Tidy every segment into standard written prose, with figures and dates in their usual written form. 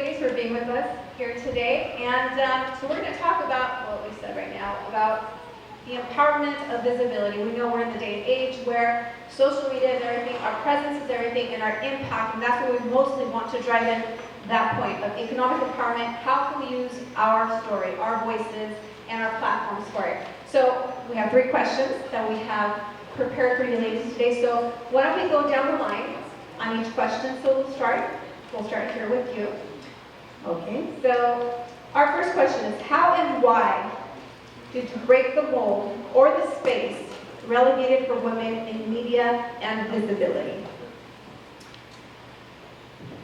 ladies, for being with us here today. And so we're going to talk about what we said right now, about the empowerment of visibility. We know we're in the day and age where social media is everything, our presence is everything, and our impact, and that's what we mostly want to drive in that point of economic empowerment. How can we use our story, our voices, and our platforms for it? So we have 3 questions that we have prepared for you ladies today. So why don't we go down the line on each question? So we'll start here with you. Okay. So our first question is, how and why did you break the mold or the space relegated for women in media and visibility?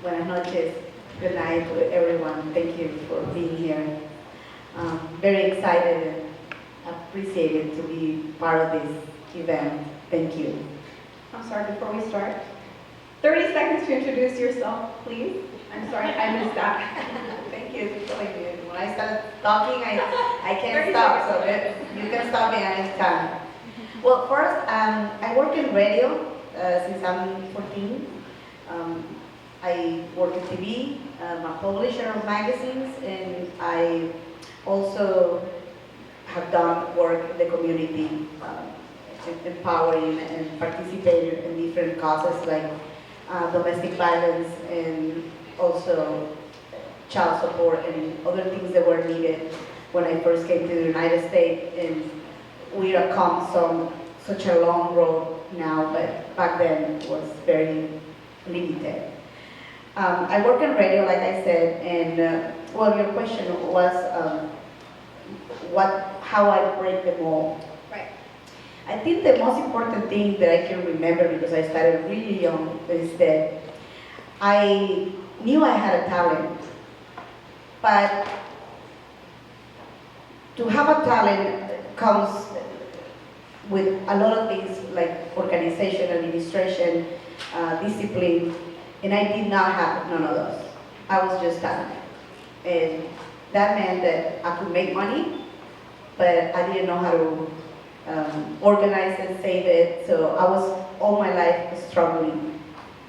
Buenas noches. Good night to everyone. Thank you for being here. Very excited and appreciated to be part of this event. Thank you. I'm sorry, before we start, 30 seconds to introduce yourself, please. I'm sorry, I missed that. Thank you. When I start talking, I can't stop, so you can stop me at any time. Well, first, I work in radio since I'm 14. I work in TV. I'm a publisher of magazines, and I also have done work in the community, empowering and participating in different causes like domestic violence and also child support and other things that were needed when I first came to the United States. And we have come such a long road now, but back then it was very limited. I work in radio, like I said, and well, your question was how I break the mold. Right. I think the most important thing that I can remember, because I started really young, is that I knew I had a talent, but to have a talent comes with a lot of things like organization, administration, discipline, and I did not have none of those. I was just talented. And that meant that I could make money, but I didn't know how to organize and save it, so I was all my life struggling.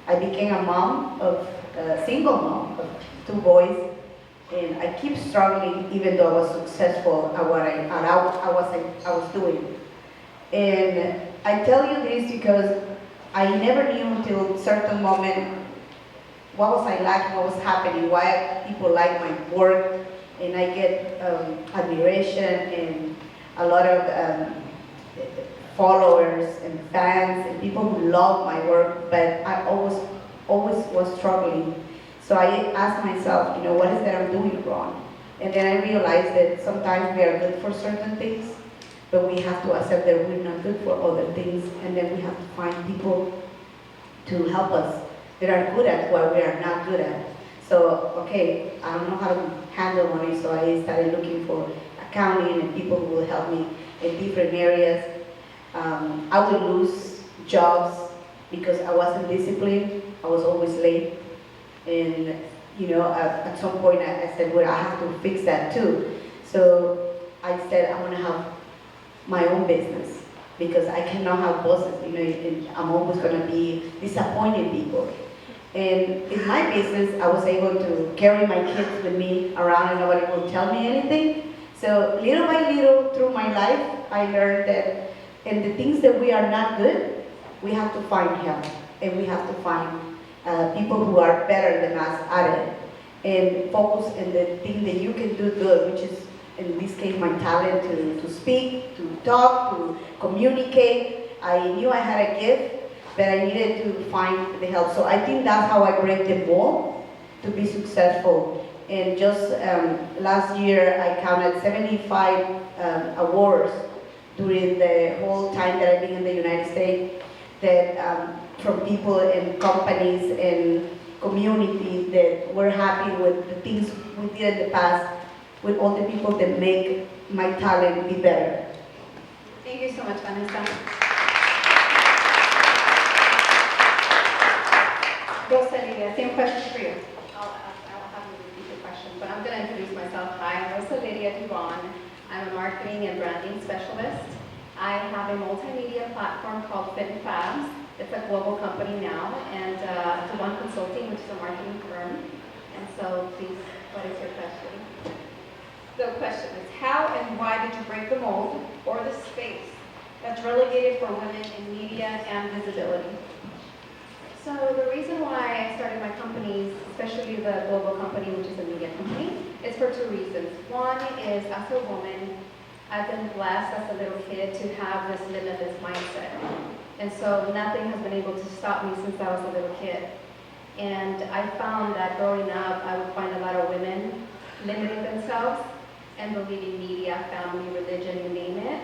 I became a single mom of 2 boys, and I keep struggling even though I was successful at what I was doing. And I tell you this because I never knew until a certain moment what was I lacking, what was happening, why people like my work, and I get admiration and a lot of followers and fans and people who love my work, but I always was struggling. So I asked myself, what is that I'm doing wrong? And then I realized that sometimes we are good for certain things, but we have to accept that we're not good for other things, and then we have to find people to help us that are good at what we are not good at. So, okay, I don't know how to handle money, so I started looking for accounting and people who will help me in different areas. I would lose jobs because I wasn't disciplined. I was always late. And, at some point I said, well, I have to fix that too. So I said, I want to have my own business because I cannot have bosses, and I'm always going to be disappointing people. And in my business, I was able to carry my kids with me around and nobody will tell me anything. So little by little through my life, I learned that in the things that we are not good, we have to find help. And we have to find people who are better than us at it. And focus on the thing that you can do good, which is, in this case, my talent to speak, to talk, to communicate. I knew I had a gift, but I needed to find the help. So I think that's how I break the mold to be successful. And just last year, I counted 75 awards during the whole time that I've been in the United States, that from people and companies and communities that were happy with the things we did in the past, with all the people that make my talent be better. Thank you so much, Vanessa. Rosalidia, same question for you. I'll have you repeat the question, but I'm going to introduce myself. Hi, I'm Rosalidia Dubon. I'm a marketing and branding specialist. I have a multimedia platform called Fit and Fabs. It's a global company now, and Dubon Consulting, which is a marketing firm. And so please, what is your question? The question is, how and why did you break the mold or the space that's relegated for women in media and visibility? So the reason why I started my companies, especially the global company, which is a media company, is for two reasons. One is, as a woman, I've been blessed as a little kid to have this limitless mindset. And so nothing has been able to stop me since I was a little kid. And I found that growing up, I would find a lot of women limiting themselves and believing media, family, religion, you name it.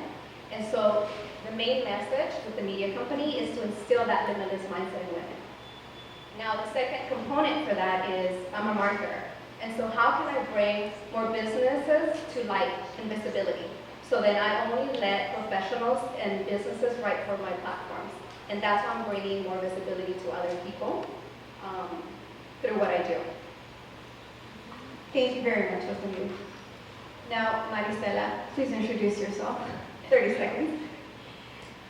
And so the main message with the media company is to instill that limitless mindset in women. Now, the second component for that is I'm a marketer. And so how can I bring more businesses to light and visibility? So then I only let professionals and businesses write for my platforms. And that's how I'm bringing more visibility to other people through what I do. Thank you very much, both of you. Now, Marisela, please introduce yourself. 30 seconds.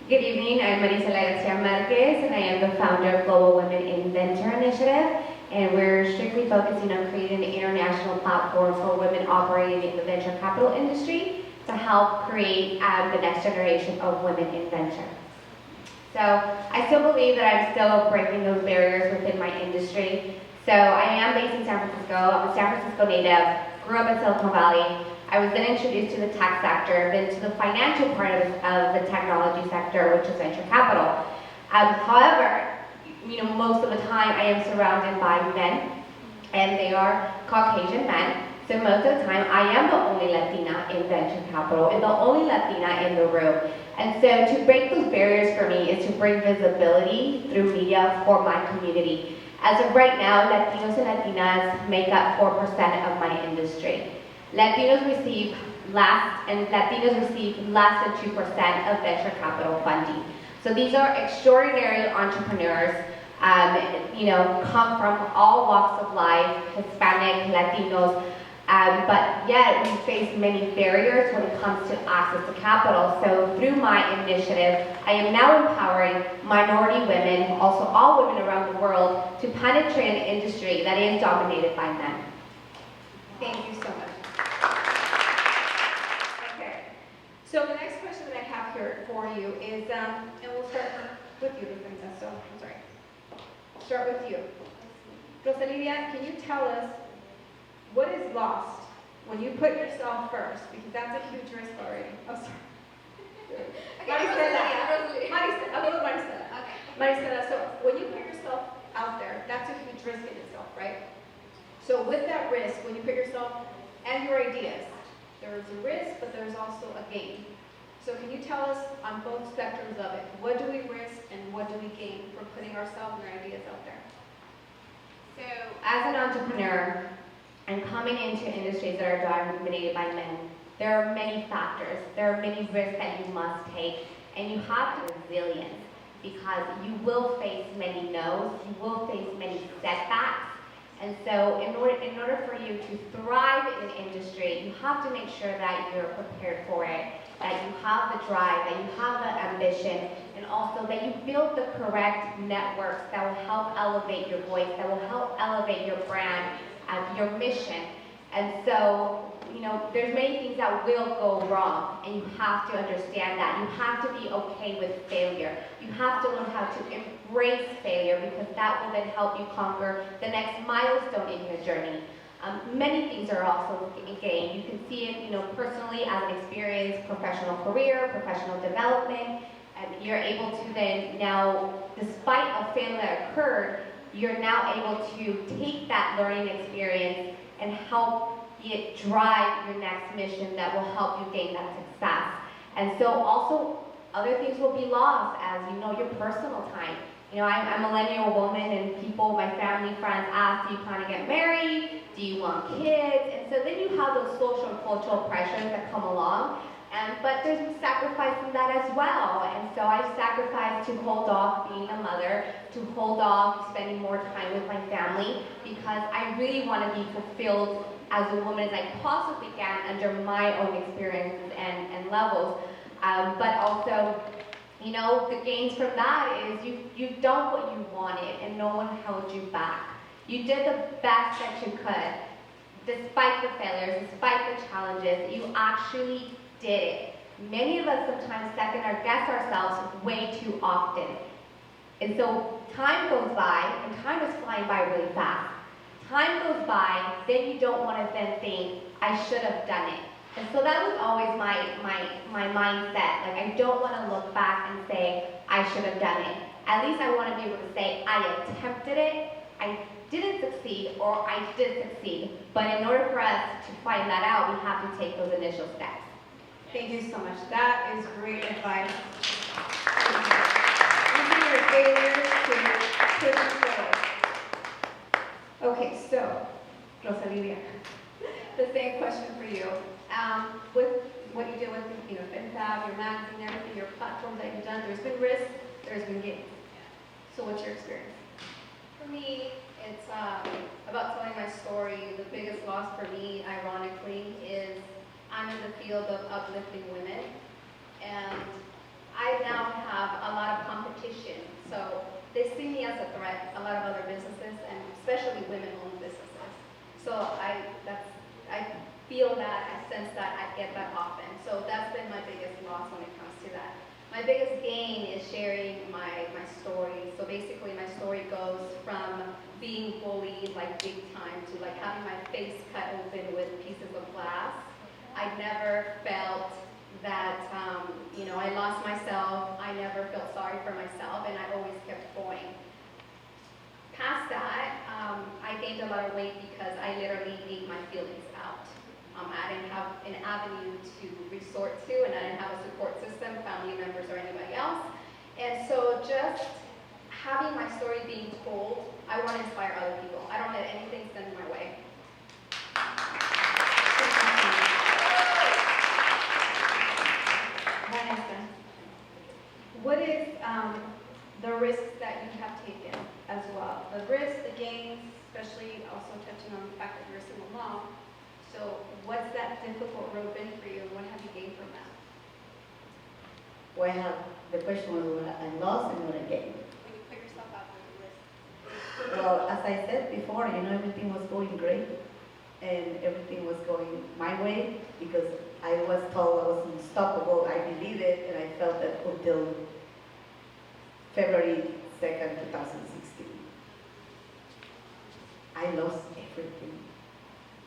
Good evening, I'm Marisela Marquez, and I am the founder of Global Women in Venture Initiative, and we're strictly focusing on creating an international platform for women operating in the venture capital industry to help create the next generation of women in venture. So I still believe that I'm still breaking those barriers within my industry. So I am based in San Francisco. I'm a San Francisco native, grew up in Silicon Valley. I was then introduced to the tech sector, then to the financial part of the technology sector, which is venture capital. However, most of the time I am surrounded by men, and they are Caucasian men. So most of the time I am the only Latina in venture capital and the only Latina in the room. And so to break those barriers for me is to bring visibility through media for my community. As of right now, Latinos and Latinas make up 4% of my industry. Latinos receive less than 2% of venture capital funding. So these are extraordinary entrepreneurs, come from all walks of life, Hispanic, Latinos, but yet we face many barriers when it comes to access to capital. So through my initiative, I am now empowering minority women, also all women around the world, to penetrate an industry that is dominated by men. Thank you so much. Okay, so the next question that I have here for you is, and we'll start with you, Vanessa. I'm sorry. Start with you. Rosalidia, can you tell us what is lost when you put yourself first? Because that's a huge risk already. Oh, sorry. Marisela. I'll go with Marisela. Okay. Marisela, so when you put yourself out there, that's a huge risk in itself, right? So with that risk, when you put yourself and your ideas, there's a risk, but there's also a gain. So can you tell us on both spectrums of it, what do we risk and what do we gain from putting ourselves and our ideas out there? So as an entrepreneur, and coming into industries that are dominated by men, there are many factors, there are many risks that you must take, and you have to be resilient because you will face many no's, you will face many setbacks, and so in order for you to thrive in an industry, you have to make sure that you're prepared for it, that you have the drive, that you have the ambition, and also that you build the correct networks that will help elevate your voice, that will help elevate your brand, your mission. And so, there's many things that will go wrong, and you have to understand that. You have to be okay with failure. You have to learn how to embrace failure because that will then help you conquer the next milestone in your journey. Many things are also gained. You can see it, personally as an experience, professional career, professional development, and you're able to then now, despite a failure that occurred, you're now able to take that learning experience and help it drive your next mission that will help you gain that success. And so also other things will be lost as your personal time. I'm a millennial woman and people, my family, friends ask, do you plan to get married? Do you want kids? And so then you have those social and cultural pressures that come along. But there's sacrifice in that as well. And so I've sacrificed to hold off being a mother, to hold off spending more time with my family, because I really want to be fulfilled as a woman as I possibly can under my own experiences and levels. But also, the gains from that is you've done what you wanted and no one held you back. You did the best that you could. Despite the failures, despite the challenges, you actually did it. Many of us sometimes second or guess ourselves way too often. And so time goes by, and time is flying by really fast. Time goes by, then you don't want to then think, I should have done it. And so that was always my mindset. Like, I don't want to look back and say, I should have done it. At least I want to be able to say, I attempted it, I didn't succeed, or I did succeed. But in order for us to find that out, we have to take those initial steps. Thank you so much. That is great advice. Using your failures to push you forward. Okay, so, Rosalidia, the same question for you. With what you did with, FinFab, your magazine, everything, your platforms that you've done, there's been risk, there's been gains. So what's your experience? For me, it's about telling my story. The biggest loss for me, ironically, is I'm in the field of uplifting women, and I now have a lot of competition. So they see me as a threat, a lot of other businesses, and especially women-owned businesses. So I feel that, I sense that, I get that often. So that's been my biggest loss when it comes to that. My biggest gain is sharing my story. So basically my story goes from being bullied like big time to like having my face cut open with pieces of glass. I never felt that, I lost myself. I never felt sorry for myself, and I always kept going. Past that, I gained a lot of weight because I literally ate my feelings out. I didn't have an avenue to resort to, and I didn't have a support system, family members or anybody else. And so just having my story being told, I want to inspire other people. I don't let anything stand in my way. Vanessa, what is the risks that you have taken as well? The risks, the gains, especially also touching on the fact that you're a single mom. So what's that difficult road been for you, and what have you gained from that? Well, the question was what I lost and what I gained. When you put yourself out there, the risk. Well, as I said before, everything was going great and everything was going my way because I was told I was unstoppable. I believed it, and I felt that until February 2nd, 2016. I lost everything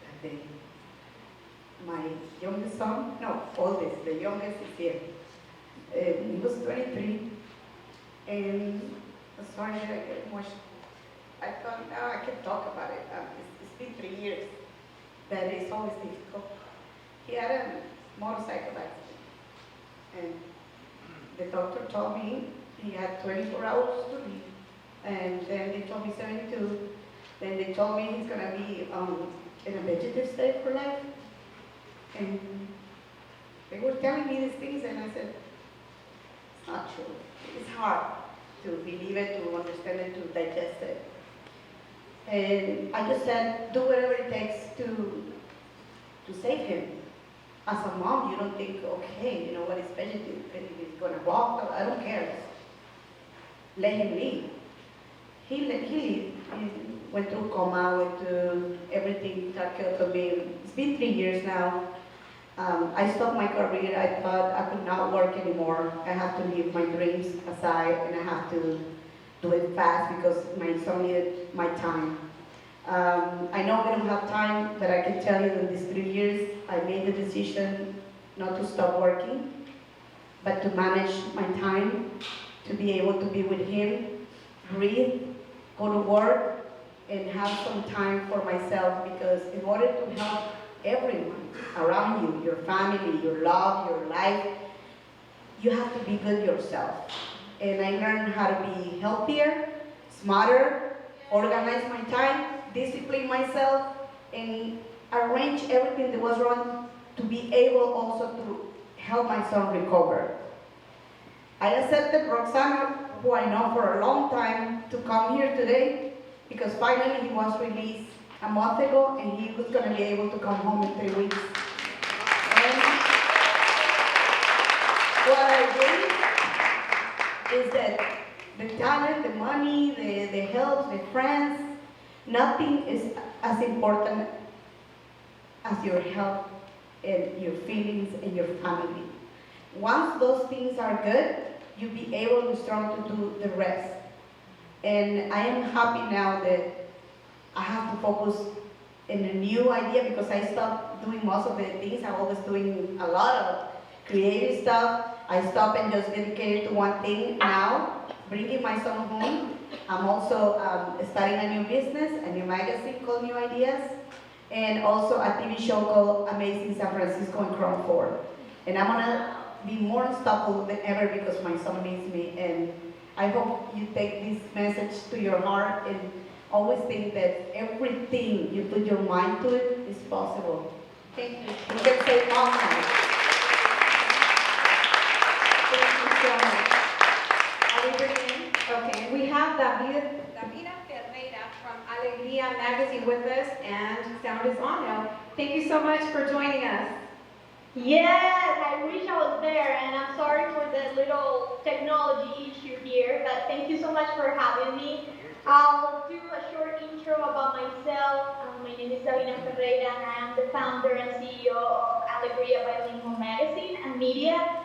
that day. My youngest son, no, oldest, the youngest is here. He was 23, and sorry that I get emotional. I thought, now I can talk about it. It's been 3 years. That is always difficult. He had a motorcycle accident, and the doctor told me he had 24 hours to live, and then they told me 72. Then they told me he's gonna be in a vegetative state for life, and they were telling me these things, and I said, it's not true. It's hard to believe it, to understand it, to digest it. And I just said, do whatever it takes to save him. As a mom, you don't think, okay, what is vegetative? If he's gonna walk, I don't care. Just let him live. He lived. He went through coma, went through everything, tracheotomy. It's been 3 years now. I stopped my career. I thought I could not work anymore. I have to leave my dreams aside, and I have to do it fast because my son needed my time. I know we don't have time, but I can tell you in these 3 years, I made the decision not to stop working, but to manage my time, to be able to be with him, breathe, go to work, and have some time for myself, because in order to help everyone around you, your family, your love, your life, you have to be good yourself. And I learned how to be healthier, smarter, organize my time, discipline myself, and arrange everything that was wrong to be able also to help my son recover. I accepted Roxana, who I know for a long time, to come here today because finally he was released a month ago and he was going to be able to come home in 3 weeks. And what I did is that the talent, the money, the help, the friends, Nothing is as important as your health and your feelings and your family. Once those things are good, you'll be able to start to do the rest. And I am happy now that I have to focus in a new idea because I stopped doing most of the things. I'm always doing a lot of creative stuff. I stopped and just dedicated to one thing. Now, bringing my son home, I'm also starting a new business, a new magazine called New Ideas, and also a TV show called Amazing San Francisco in Chrome 4. And I'm gonna be more unstoppable than ever because my son needs me. And I hope you take this message to your heart and always think that everything you put your mind to it is possible. Thank you. You can say awesome. Thank you so much. Are we bringing in? Okay, we have Davi Ferreira from Alegria magazine with us, and sound is on now. Thank you so much for joining us. Yes, I wish I was there, and I'm sorry for the little technology issue here, but thank you so much for having me. I'll do a short intro about myself. My name is Davi Ferreira, and I am the founder and CEO of Alegria Bilingual Magazine and Media.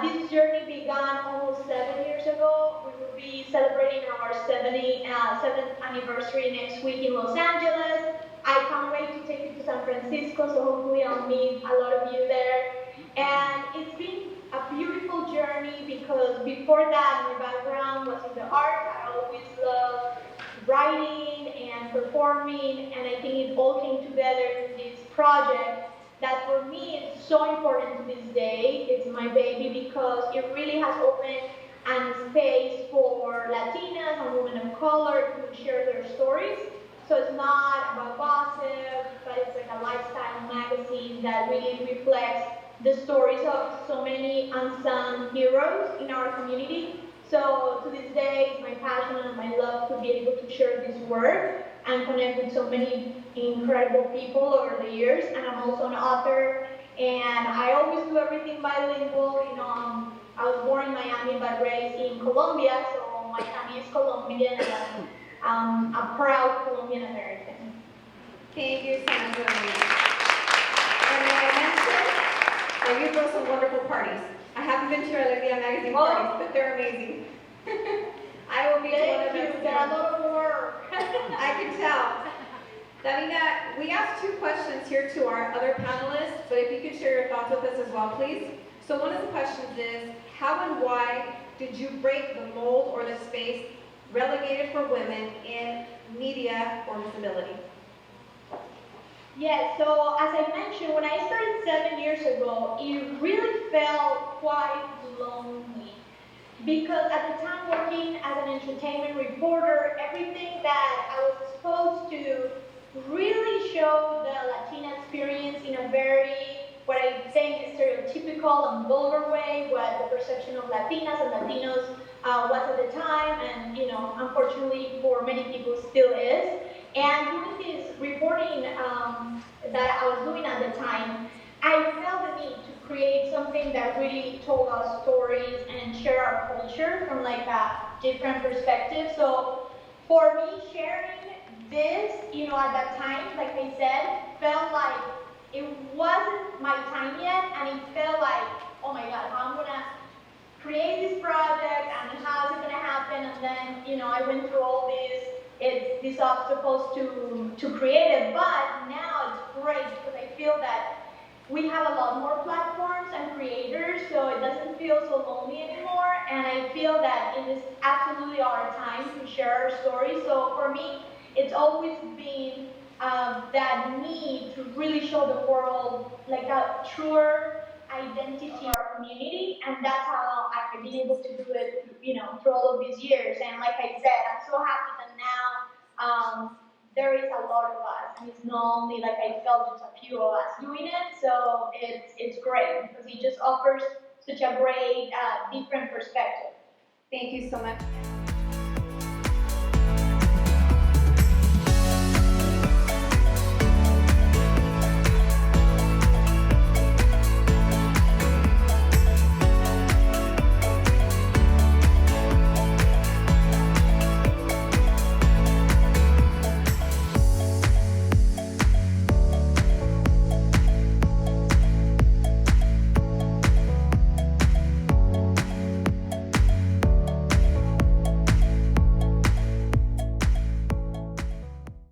This journey began almost 7 years ago. We will be celebrating our 7th anniversary next week in Los Angeles. I can't wait to take you to San Francisco, so hopefully I'll meet a lot of you there. And it's been a beautiful journey because before that, my background was in the arts. I always loved writing and performing, and I think it all came together in this project that for me is so important to this day. It's my baby because it really has opened a space for Latinas and women of color to share their stories. So it's not about gossip, but it's like a lifestyle magazine that really reflects the stories of so many unsung heroes in our community. So to this day, it's my passion and my love to be able to share this work and connect with so many incredible people over the years. And I'm also an author, and I always do everything bilingual. You know, I was born in Miami but raised in Colombia, so my family is Colombian, and I'm a proud Colombian American. Thank you so much, Davi. And when I mentioned that you throw some wonderful parties. I haven't been to your Alegria magazine parties, but they're amazing. I will be to one of them soon. They're a lot of work. I can tell. Davina, we asked 2 questions here to our other panelists, but if you could share your thoughts with us as well, please. So one of the questions is, how and why did you break the mold or the space relegated for women in media or visibility? Yes, so as I mentioned, when I started 7 years ago, it really felt quite lonely. Because at the time working as an entertainment reporter, everything that I was exposed to really showed the Latina experience in a very, what I think is stereotypical and vulgar way, what the perception of Latinas and Latinos was at the time, and unfortunately for many people still is. And doing this reporting that I was doing at the time, I felt the need to create something that really told us stories and share our culture from like a different perspective. So for me, sharing this, at that time, like I said, felt like it wasn't my time yet, and it felt like, oh my God, how I'm gonna create this project and how is it gonna happen? And then, I went through all these obstacles to create it. But now it's great because I feel that we have a lot more platforms and creators, so it doesn't feel so lonely anymore. And I feel that it is absolutely our time to share our stories. So for me, it's always been that need to really show the world like a truer identity of our community, and that's how I've been able to do it, through all of these years. And like I said, I'm so happy that now there is a lot of us, and it's not only like I felt just a few of us doing it. So it's great because it just offers such a great different perspective. Thank you so much.